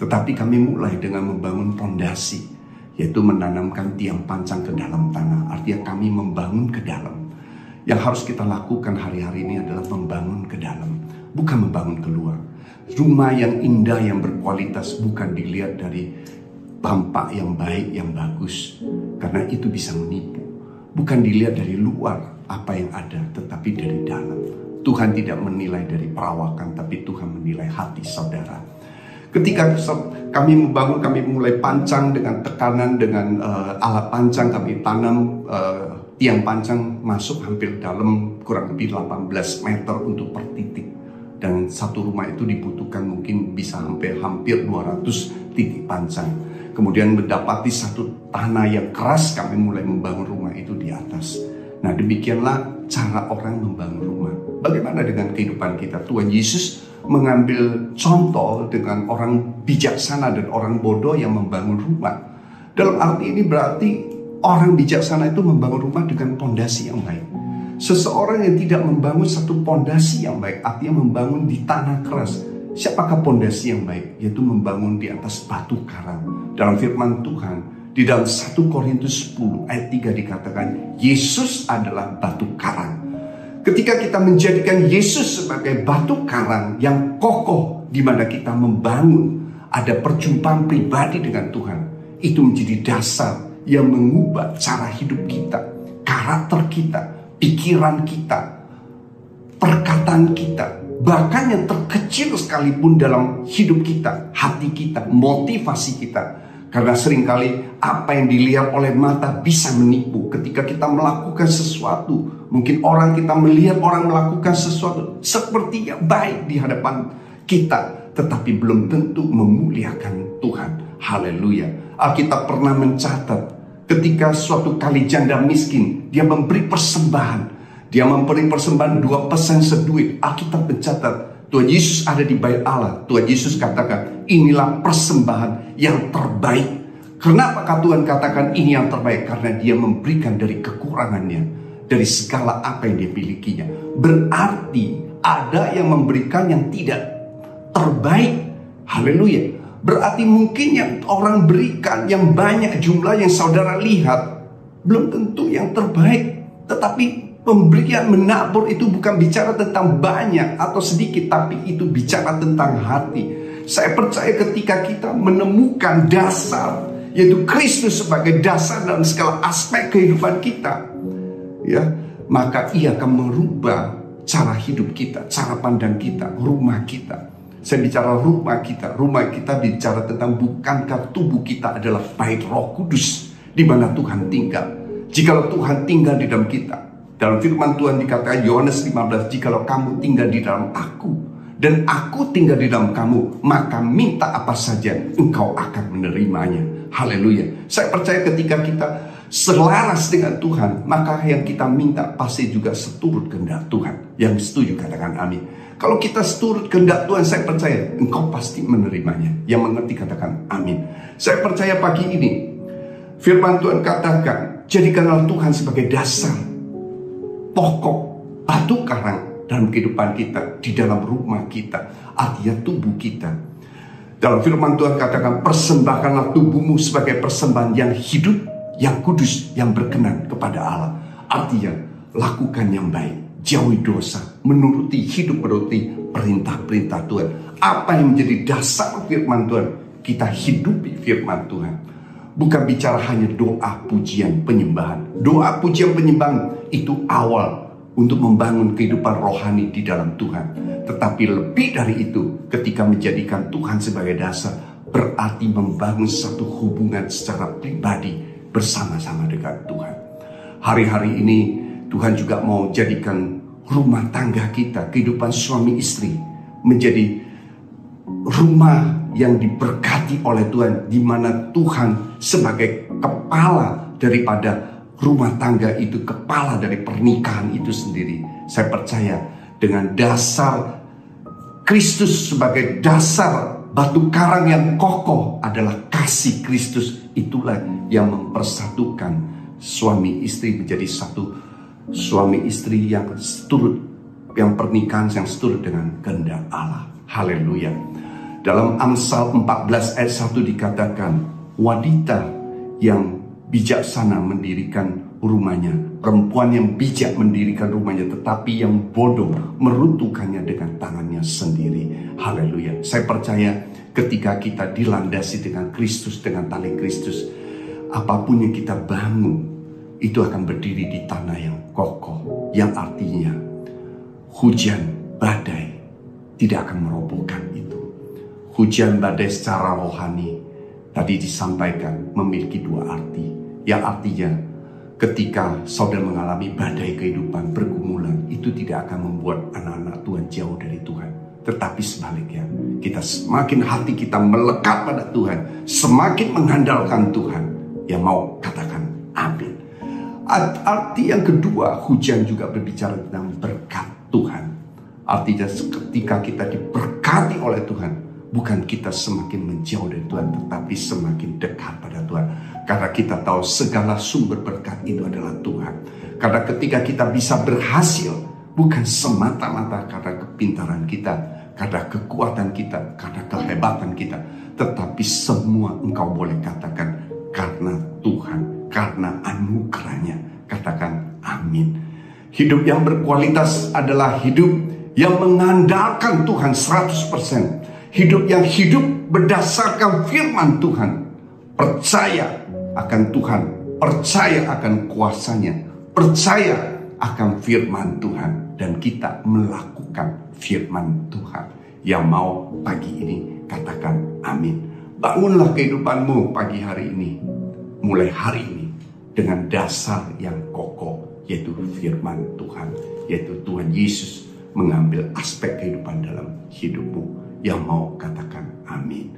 Tetapi kami mulai dengan membangun fondasi, yaitu menanamkan tiang pancang ke dalam tanah. Artinya kami membangun ke dalam. Yang harus kita lakukan hari-hari ini adalah membangun ke dalam, bukan membangun keluar. Rumah yang indah, yang berkualitas, bukan dilihat dari tampak yang baik, yang bagus, karena itu bisa menipu. Bukan dilihat dari luar apa yang ada, tetapi dari dalam. Tuhan tidak menilai dari perawakan, tapi Tuhan menilai hati saudara. Ketika kami membangun, kami mulai pancang dengan tekanan, dengan alat pancang. Kami tanam tiang pancang masuk hampir dalam, kurang lebih 18 meter untuk per titik. Dan satu rumah itu dibutuhkan mungkin bisa hampir 200 titik pancang. Kemudian mendapati satu tanah yang keras, kami mulai membangun rumah itu di atas. Nah, demikianlah cara orang membangun rumah. Bagaimana dengan kehidupan kita? Tuhan Yesus mengambil contoh dengan orang bijaksana dan orang bodoh yang membangun rumah. Dalam arti ini berarti orang bijaksana itu membangun rumah dengan pondasi yang baik. Seseorang yang tidak membangun satu pondasi yang baik, artinya membangun di tanah keras. Siapakah pondasi yang baik? Yaitu membangun di atas batu karang. Dalam firman Tuhan, di dalam 1 Korintus 10 ayat 3 dikatakan, Yesus adalah batu karang. Ketika kita menjadikan Yesus sebagai batu karang yang kokoh, di mana kita membangun, ada perjumpaan pribadi dengan Tuhan, itu menjadi dasar yang mengubah cara hidup kita, karakter kita, pikiran kita, perkataan kita, bahkan yang terkecil sekalipun dalam hidup kita, hati kita, motivasi kita. Karena seringkali apa yang dilihat oleh mata bisa menipu. Ketika kita melakukan sesuatu, mungkin kita melihat orang melakukan sesuatu sepertinya baik di hadapan kita, tetapi belum tentu memuliakan Tuhan. Haleluya. Alkitab pernah mencatat ketika suatu kali janda miskin, dia memberi persembahan. Dia memberi persembahan 2% seduit. Alkitab mencatat Tuhan Yesus ada di bait Allah. Tuhan Yesus katakan, inilah persembahan yang terbaik. Kenapa Tuhan katakan ini yang terbaik? Karena dia memberikan dari kekurangannya, dari segala apa yang dia milikinya. Berarti ada yang memberikan yang tidak terbaik. Haleluya. Berarti mungkin yang orang berikan yang banyak jumlah yang saudara lihat, belum tentu yang terbaik. Tetapi pemberian menabur itu bukan bicara tentang banyak atau sedikit, tapi itu bicara tentang hati. Saya percaya ketika kita menemukan dasar, yaitu Kristus sebagai dasar dalam segala aspek kehidupan kita, ya, maka Ia akan merubah cara hidup kita, cara pandang kita, rumah kita. Saya bicara rumah kita bicara tentang bukankah tubuh kita adalah bait Roh Kudus di mana Tuhan tinggal. Jikalau Tuhan tinggal di dalam kita, dalam firman Tuhan dikatakan Yohanes 15, jikalau kamu tinggal di dalam aku dan aku tinggal di dalam kamu, maka minta apa saja engkau akan menerimanya. Haleluya. Saya percaya ketika kita selaras dengan Tuhan, maka yang kita minta pasti juga seturut kehendak Tuhan. Yang setuju katakan amin. Kalau kita seturut kehendak Tuhan, saya percaya engkau pasti menerimanya. Yang mengerti katakan amin. Saya percaya pagi ini firman Tuhan katakan, jadikanlah Tuhan sebagai dasar, pokok, batu karang dalam kehidupan kita, di dalam rumah kita, artinya tubuh kita. Dalam firman Tuhan katakan, persembahkanlah tubuhmu sebagai persembahan yang hidup, yang kudus, yang berkenan kepada Allah. Artinya, lakukan yang baik. Jauhi dosa, hidup menuruti perintah-perintah Tuhan. Apa yang menjadi dasar firman Tuhan? Kita hidupi firman Tuhan. Bukan bicara hanya doa, pujian, penyembahan. Doa, pujian, penyembahan itu awal untuk membangun kehidupan rohani di dalam Tuhan. Tetapi lebih dari itu, ketika menjadikan Tuhan sebagai dasar, berarti membangun satu hubungan secara pribadi bersama-sama dengan Tuhan. Hari-hari ini Tuhan juga mau jadikan rumah tangga kita, kehidupan suami istri, menjadi rumah yang diberkati oleh Tuhan, di mana Tuhan sebagai kepala daripada rumah tangga itu, kepala dari pernikahan itu sendiri. Saya percaya dengan dasar Kristus sebagai dasar batu karang yang kokoh adalah kasih Kristus. Itulah yang mempersatukan suami istri menjadi satu. Suami istri yang seturut, yang pernikahan yang seturut dengan kehendak Allah. Haleluya. Dalam Amsal 14 ayat 1 dikatakan, wanita yang bijaksana mendirikan rumahnya, perempuan yang bijak mendirikan rumahnya, tetapi yang bodoh meruntuhkannya dengan tangannya sendiri. Haleluya. Saya percaya ketika kita dilandasi dengan Kristus, dengan tali Kristus, apapun yang kita bangun itu akan berdiri di tanah yang kokoh, yang artinya hujan badai tidak akan merobohkan itu. Hujan badai secara rohani tadi disampaikan memiliki dua arti. Yang artinya ketika saudara mengalami badai kehidupan bergumulan, itu tidak akan membuat anak-anak Tuhan jauh dari Tuhan. Tetapi sebaliknya, kita semakin hati kita melekat pada Tuhan, semakin mengandalkan Tuhan. Yang mau katakan amin. Arti yang kedua, hujan juga berbicara tentang berkat Tuhan. Artinya ketika kita diberkati oleh Tuhan, bukan kita semakin menjauh dari Tuhan, tetapi semakin dekat pada Tuhan. Karena kita tahu segala sumber berkat itu adalah Tuhan. Karena ketika kita bisa berhasil, bukan semata-mata karena kepintaran kita, karena kekuatan kita, karena kehebatan kita, tetapi semua engkau boleh katakan karena Tuhan, karena anugerahnya. Katakan amin. Hidup yang berkualitas adalah hidup yang mengandalkan Tuhan 100%. Hidup yang hidup berdasarkan firman Tuhan. Percaya akan Tuhan, percaya akan kuasanya, percaya akan firman Tuhan, dan kita melakukan firman Tuhan. Yang mau pagi ini katakan amin. Bangunlah kehidupanmu pagi hari ini, mulai hari ini, dengan dasar yang kokoh, yaitu firman Tuhan, yaitu Tuhan Yesus mengambil aspek kehidupan dalam hidupmu. Yang mau katakan amin.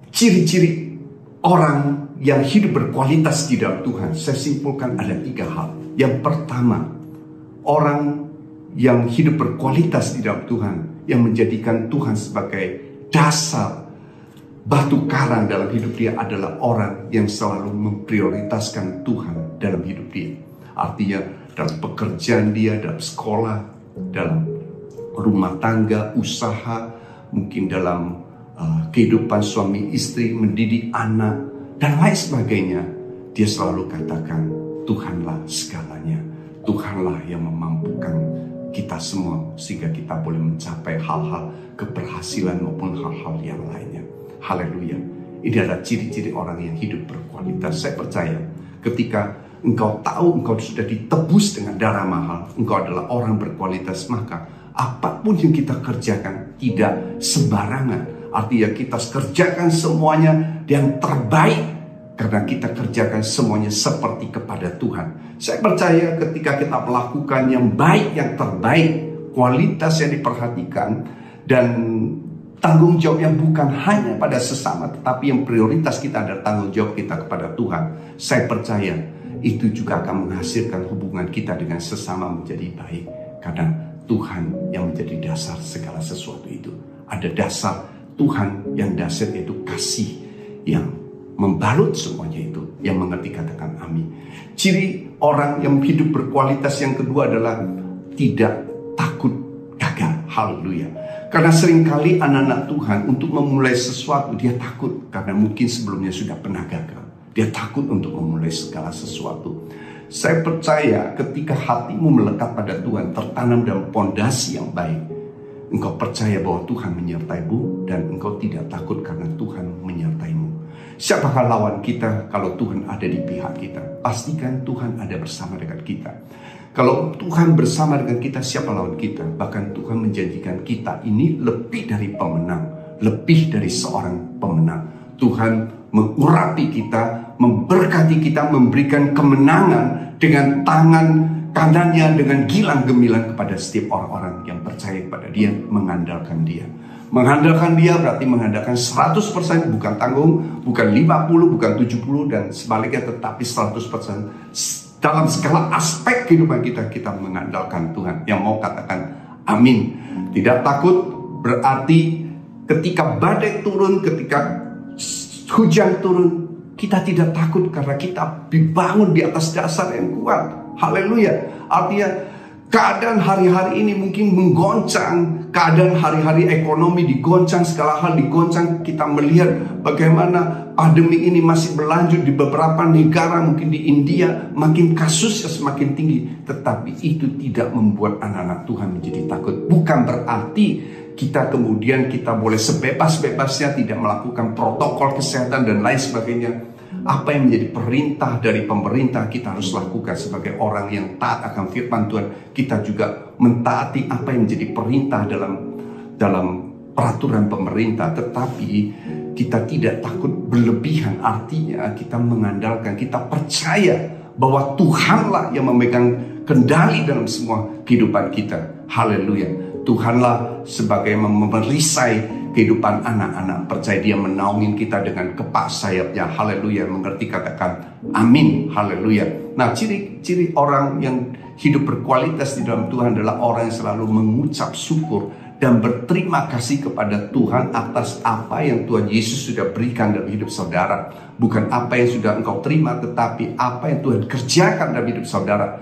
Ciri-ciri orang yang hidup berkualitas di dalam Tuhan, saya simpulkan ada 3 hal. Yang pertama, orang yang hidup berkualitas di dalam Tuhan, yang menjadikan Tuhan sebagai dasar batu karang dalam hidup dia, adalah orang yang selalu memprioritaskan Tuhan dalam hidup dia. Artinya dalam pekerjaan dia, dalam sekolah, dalam rumah tangga, usaha, mungkin dalam kehidupan suami istri, mendidik anak, dan lain sebagainya. dia selalu katakan, Tuhanlah segalanya. Tuhanlah yang memampukan kita semua sehingga kita boleh mencapai hal-hal keberhasilan maupun hal-hal yang lainnya. Haleluya. Ini adalah ciri-ciri orang yang hidup berkualitas. Saya percaya ketika engkau tahu engkau sudah ditebus dengan darah mahal, engkau adalah orang berkualitas, maka apapun yang kita kerjakan tidak sembarangan. Artinya kita kerjakan semuanya yang terbaik, karena kita kerjakan semuanya seperti kepada Tuhan. Saya percaya ketika kita melakukan yang baik, yang terbaik, kualitas yang diperhatikan, dan tanggung jawabnya bukan hanya pada sesama, tetapi yang prioritas kita adalah tanggung jawab kita kepada Tuhan. Saya percaya itu juga akan menghasilkan hubungan kita dengan sesama menjadi baik. Karena Tuhan yang menjadi dasar segala sesuatu itu. Ada dasar Tuhan yang dasar, yaitu kasih yang membalut semuanya itu. Yang mengerti katakan amin. Ciri orang yang hidup berkualitas yang kedua adalah tidak takut gagal. Haleluya. Karena seringkali anak-anak Tuhan untuk memulai sesuatu dia takut. Karena mungkin sebelumnya sudah pernah gagal. Dia takut untuk memulai segala sesuatu. Saya percaya ketika hatimu melekat pada Tuhan, tertanam dalam pondasi yang baik, engkau percaya bahwa Tuhan menyertaimu dan engkau tidak takut karena Tuhan menyertaimu. Siapakah lawan kita kalau Tuhan ada di pihak kita? Pastikan Tuhan ada bersama dengan kita. Kalau Tuhan bersama dengan kita, siapa lawan kita? Bahkan Tuhan menjanjikan kita ini lebih dari pemenang, lebih dari seorang pemenang. Tuhan mengurapi kita, memberkati kita, memberikan kemenangan dengan tangan kanannya, dengan gilang gemilang kepada setiap orang-orang yang percaya kepada dia, mengandalkan dia. Mengandalkan dia berarti mengandalkan 100%, bukan tanggung, bukan 50, bukan 70, dan sebaliknya, tetapi 100%. Dalam segala aspek kehidupan kita, kita mengandalkan Tuhan. Yang mau katakan amin. Tidak takut berarti ketika badai turun, ketika hujan turun, kita tidak takut karena kita dibangun di atas dasar yang kuat. Haleluya. Artinya keadaan hari-hari ini mungkin menggoncang, keadaan hari-hari ekonomi digoncang, segala hal digoncang. Kita melihat bagaimana pandemi ini masih berlanjut di beberapa negara, mungkin di India makin kasusnya semakin tinggi. Tetapi itu tidak membuat anak-anak Tuhan menjadi takut. Bukan berarti kita kemudian kita boleh sebebas-bebasnya tidak melakukan protokol kesehatan dan lain sebagainya. Apa yang menjadi perintah dari pemerintah kita harus lakukan sebagai orang yang taat akan firman Tuhan. Kita juga mentaati apa yang menjadi perintah dalam peraturan pemerintah. Tetapi kita tidak takut berlebihan. Artinya kita mengandalkan, kita percaya bahwa Tuhanlah yang memegang kendali dalam semua kehidupan kita. Haleluya. Tuhanlah sebagai memerisai kehidupan anak-anak. Percaya dia menaungin kita dengan kepak sayapnya. Haleluya. Mengerti katakan amin. Haleluya. Nah, ciri-ciri orang yang hidup berkualitas di dalam Tuhan adalah orang yang selalu mengucap syukur dan berterima kasih kepada Tuhan atas apa yang Tuhan Yesus sudah berikan dalam hidup saudara. Bukan apa yang sudah engkau terima, tetapi apa yang Tuhan kerjakan dalam hidup saudara.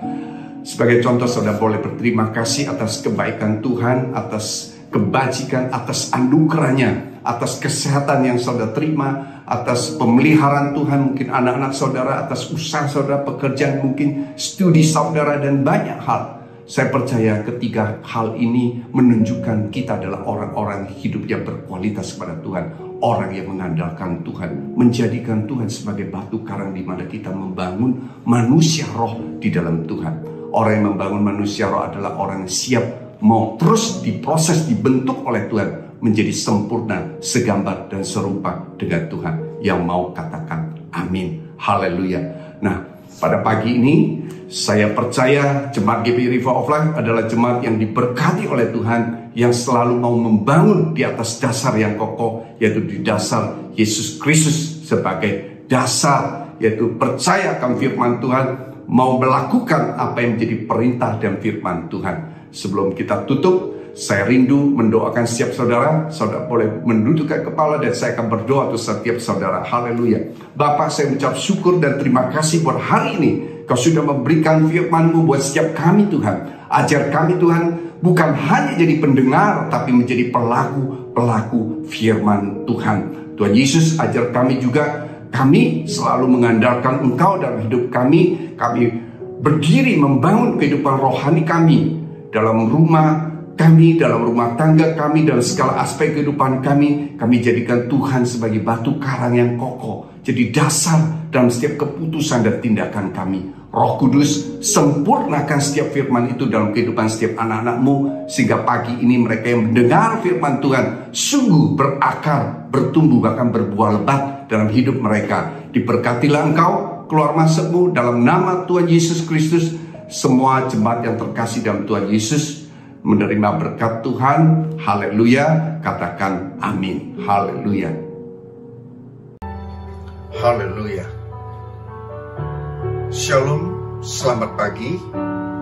Sebagai contoh, saudara boleh berterima kasih atas kebaikan Tuhan, atas kebajikan, atas anugerahnya, atas kesehatan yang saudara terima, atas pemeliharaan Tuhan, mungkin anak-anak saudara, atas usaha saudara, pekerjaan, mungkin studi saudara, dan banyak hal. Saya percaya ketiga hal ini menunjukkan kita adalah orang-orang hidup yang berkualitas kepada Tuhan. Orang yang mengandalkan Tuhan, menjadikan Tuhan sebagai batu karang di mana kita membangun manusia roh di dalam Tuhan. Orang yang membangun manusia roh adalah orang yang siap mau terus diproses, dibentuk oleh Tuhan menjadi sempurna, segambar dan serupa dengan Tuhan. Yang mau katakan amin. Haleluya. Nah, pada pagi ini saya percaya jemaat GBI River of Life adalah jemaat yang diberkati oleh Tuhan, yang selalu mau membangun di atas dasar yang kokoh, yaitu di dasar Yesus Kristus sebagai dasar, yaitu percaya akan firman Tuhan, mau melakukan apa yang menjadi perintah dan firman Tuhan. Sebelum kita tutup, saya rindu mendoakan setiap saudara. Saudara boleh mendudukkan kepala dan saya akan berdoa untuk setiap saudara. Haleluya. Bapa, saya mengucap syukur dan terima kasih buat hari ini. Kau sudah memberikan firman-Mu buat setiap kami, Tuhan. Ajar kami, Tuhan, bukan hanya jadi pendengar, tapi menjadi pelaku firman Tuhan. Tuhan Yesus, ajar kami juga kami selalu mengandalkan Engkau dalam hidup kami. Kami berdiri membangun kehidupan rohani kami dalam rumah kami, dalam rumah tangga kami, dalam segala aspek kehidupan kami. Kami jadikan Tuhan sebagai batu karang yang kokoh, jadi dasar dalam setiap keputusan dan tindakan kami. Roh Kudus, sempurnakan setiap firman itu dalam kehidupan setiap anak-anak-Mu, sehingga pagi ini mereka yang mendengar firman Tuhan sungguh berakar, bertumbuh, bahkan berbuah lebat dalam hidup mereka. Diberkatilah Engkau, keluar masuk-Mu dalam nama Tuhan Yesus Kristus. Semua jemaat yang terkasih dalam Tuhan Yesus menerima berkat Tuhan. Haleluya. Katakan amin. Haleluya. Haleluya. Shalom, selamat pagi.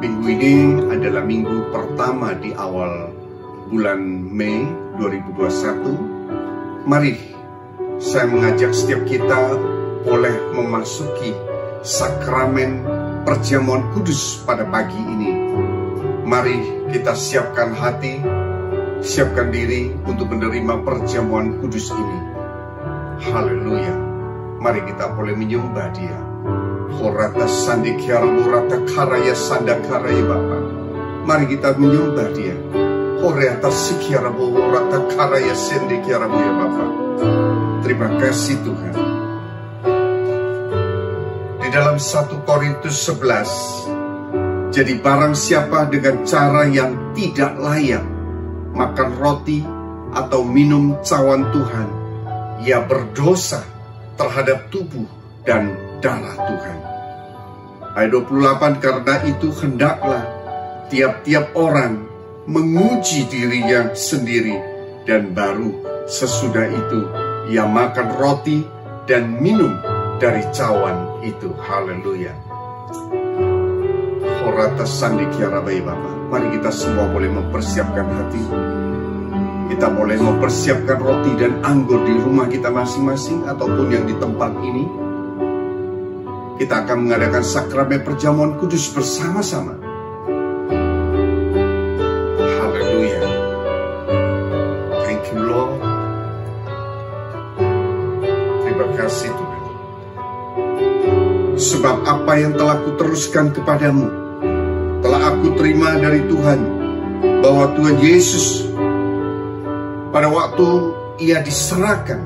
Minggu ini adalah minggu pertama di awal bulan Mei 2021. Mari saya mengajak setiap kita boleh memasuki sakramen perjamuan kudus pada pagi ini. Mari kita siapkan hati, siapkan diri untuk menerima perjamuan kudus ini. Haleluya. Mari kita boleh menyembah Dia. Horata sandikyara murata karaya sandakaraya Bapa. Mari kita menyembah Dia. Horata sikyara murata karaya sandikyara ya Bapa. Terima kasih Tuhan. Di dalam 1 Korintus 11, jadi barang siapa dengan cara yang tidak layak makan roti atau minum cawan Tuhan, ia berdosa terhadap tubuh dan darah Tuhan. Ayat 28, karena itu hendaklah tiap-tiap orang menguji dirinya sendiri, dan baru sesudah itu ia makan roti dan minum dari cawan itu. Haleluya. Horata sandikyara bayi Bapa. Mari kita semua boleh mempersiapkan hati. Kita boleh mempersiapkan roti dan anggur di rumah kita masing-masing ataupun yang di tempat ini. Kita akan mengadakan sakramen perjamuan kudus bersama-sama. Haleluya. Thank you Lord. Terima kasih Tuhan. Sebab apa yang telah kuteruskan kepadamu telah aku terima dari Tuhan, bahwa Tuhan Yesus pada waktu ia diserahkan,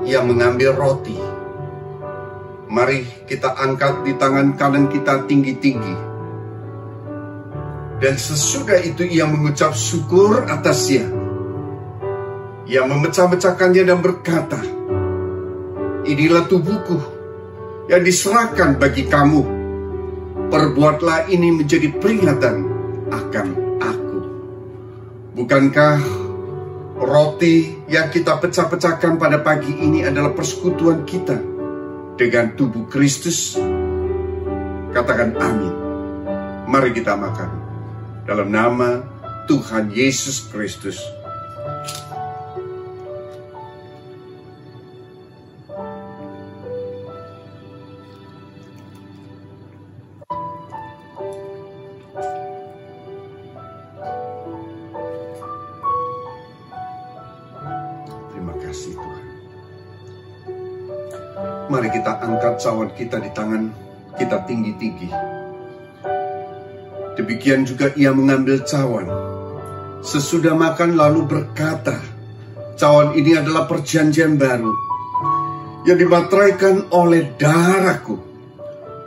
ia mengambil roti. Mari kita angkat di tangan kanan kita tinggi-tinggi. Dan sesudah itu ia mengucap syukur atasnya. Ia memecah-mecahkannya dan berkata, inilah tubuhku yang diserahkan bagi kamu. Perbuatlah ini menjadi peringatan akan aku. Bukankah roti yang kita pecah-pecahkan pada pagi ini adalah persekutuan kita dengan tubuh Kristus? Katakan amin. Mari kita makan dalam nama Tuhan Yesus Kristus. Terima kasih Tuhan. Mari kita angkat cawan kita di tangan kita tinggi-tinggi. Demikian juga ia mengambil cawan sesudah makan lalu berkata, cawan ini adalah perjanjian baru yang dimateraikan oleh darahku.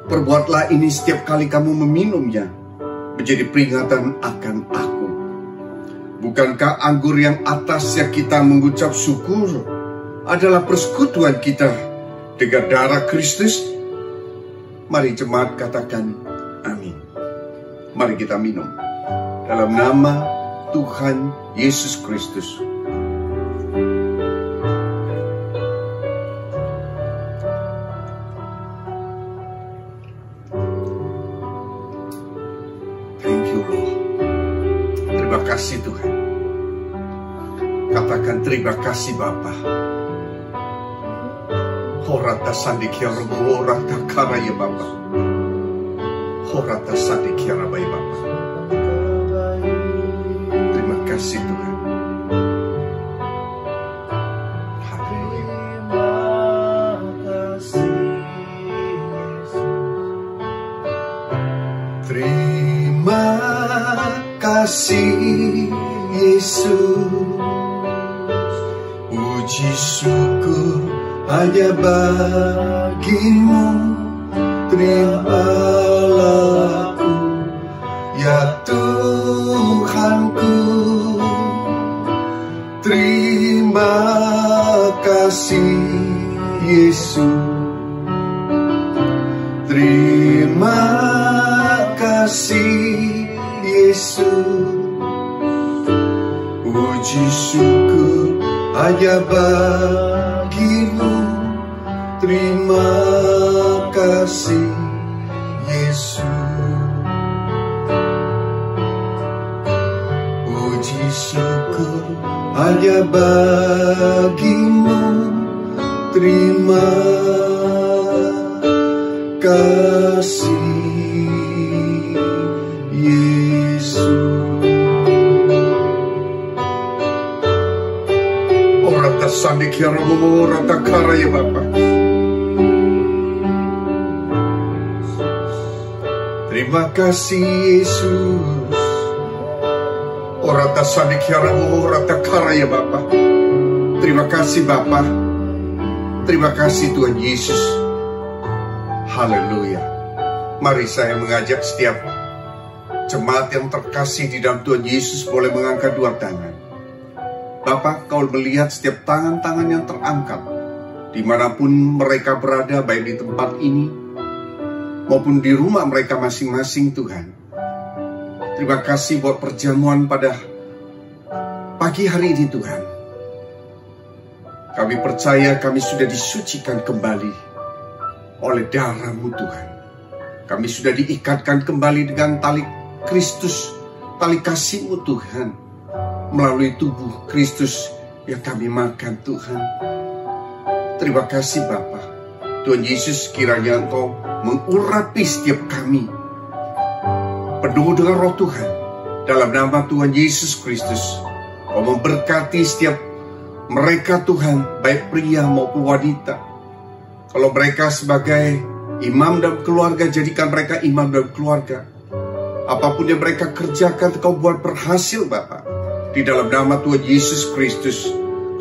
Perbuatlah ini setiap kali kamu meminumnya menjadi peringatan akan aku. Bukankah anggur yang atas yang kita mengucap syukur adalah persekutuan kita dengan darah Kristus? Mari jemaat katakan amin. Mari kita minum dalam nama Tuhan Yesus Kristus. Thank you Lord. Terima kasih Tuhan. Katakan terima kasih Bapa. Horata sandikyara horata karaya Bapa. Horata sandikyara bayi Bapa. Terima kasih Tuhan. Haleluya. Terima kasih Yesus, puji syukur hanya bagimu. Terimalah aku ya Tuhanku. Terima kasih Yesus, terima kasih Yesus, puji syukur hanya bagimu. Terima kasih Yesus, puji syukur hanya bagimu. Terima kasih Yesus. Orang tasandi kiara orang takara ya Bapa. Terima kasih Yesus. Orang tasandi kiara orang takara ya Bapa. Terima kasih Bapa. Terima kasih Tuhan Yesus. Haleluya. Mari saya mengajak setiap jemaat yang terkasih di dalam Tuhan Yesus boleh mengangkat dua tangan. Bapak, kau melihat setiap tangan-tangan yang terangkat dimanapun mereka berada, baik di tempat ini maupun di rumah mereka masing-masing Tuhan. Terima kasih buat perjamuan pada pagi hari ini Tuhan. Kami percaya kami sudah disucikan kembali oleh darah-Mu Tuhan. Kami sudah diikatkan kembali dengan tali Kristus, tali kasih-Mu Tuhan, melalui tubuh Kristus yang kami makan Tuhan. Terima kasih Bapa. Tuhan Yesus, kiranya Engkau mengurapi setiap kami penuh dengan roh Tuhan. Dalam nama Tuhan Yesus Kristus, Kau memberkati setiap mereka Tuhan, baik pria maupun wanita. Kalau mereka sebagai imam dalam keluarga, jadikan mereka imam dalam keluarga. Apapun yang mereka kerjakan, Kau buat berhasil Bapa. Di dalam nama Tuhan Yesus Kristus.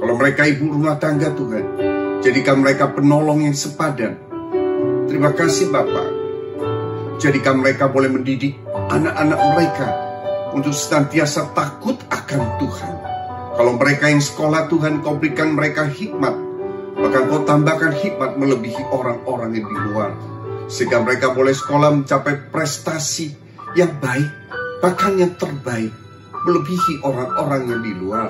Kalau mereka ibu rumah tangga Tuhan, jadikan mereka penolong yang sepadan. Terima kasih Bapa. Jadikan mereka boleh mendidik anak-anak mereka untuk senantiasa takut akan Tuhan. Kalau mereka yang sekolah Tuhan, Kau berikan mereka hikmat. Bahkan Kau tambahkan hikmat melebihi orang-orang yang di luar. Sehingga mereka boleh sekolah mencapai prestasi yang baik, bahkan yang terbaik, melebihi orang-orang yang di luar.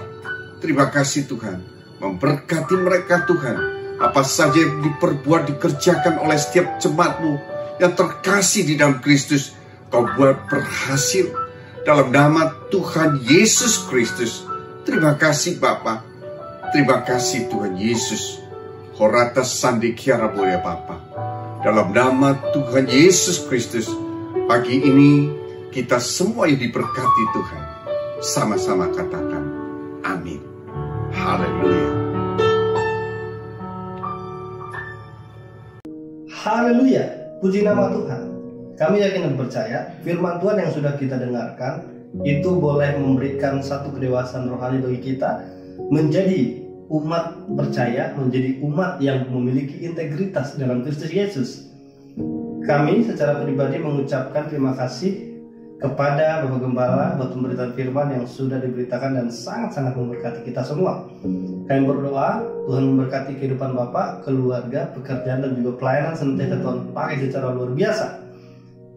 Terima kasih Tuhan. Memberkati mereka Tuhan. Apa saja yang diperbuat, dikerjakan oleh setiap jemaat-Mu yang terkasih di dalam Kristus, Kau buat berhasil. Dalam nama Tuhan Yesus Kristus. Terima kasih Bapa. Terima kasih Tuhan Yesus. Horata sandi kiara boleh Bapa. Dalam nama Tuhan Yesus Kristus, pagi ini kita semua yang diberkati Tuhan. Sama-sama katakan amin. Haleluya. Haleluya, puji nama Tuhan. Kami yakin dan percaya firman Tuhan yang sudah kita dengarkan itu boleh memberikan satu kedewasaan rohani bagi kita menjadi umat percaya, menjadi umat yang memiliki integritas dalam Kristus Yesus. Kami secara pribadi mengucapkan terima kasih kepada Bapak Gembala buat pemberitaan firman yang sudah diberitakan dan sangat-sangat memberkati kita semua. Kami berdoa Tuhan memberkati kehidupan Bapak, keluarga, pekerjaan dan juga pelayanan senantiasa Tuhan pakai secara luar biasa.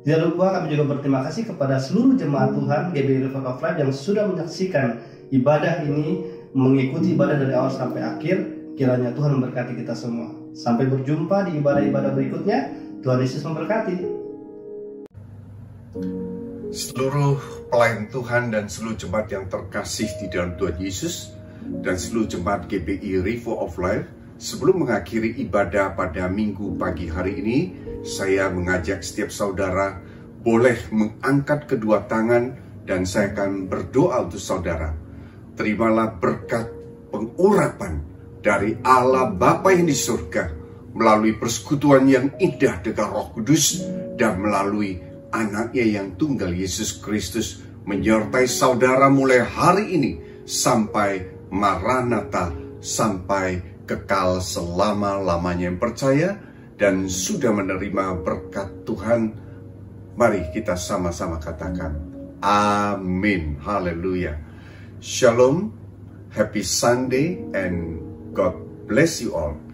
Tidak lupa kami juga berterima kasih kepada seluruh jemaat Tuhan GBI River of Life yang sudah menyaksikan ibadah ini, mengikuti ibadah dari awal sampai akhir. Kiranya Tuhan memberkati kita semua. Sampai berjumpa di ibadah-ibadah berikutnya. Tuhan Yesus memberkati. Seluruh pelayan Tuhan dan seluruh jemaat yang terkasih di dalam Tuhan Yesus dan seluruh jemaat GBI River of Life, sebelum mengakhiri ibadah pada minggu pagi hari ini, saya mengajak setiap saudara boleh mengangkat kedua tangan dan saya akan berdoa untuk saudara. Terimalah berkat pengurapan dari Allah Bapa yang di surga melalui persekutuan yang indah dengan Roh Kudus dan melalui anaknya yang tunggal, Yesus Kristus, menyertai saudara mulai hari ini sampai Maranatha, sampai kekal selama-lamanya. Yang percaya dan sudah menerima berkat Tuhan, mari kita sama-sama katakan amin. Haleluya. Shalom, happy Sunday, and God bless you all.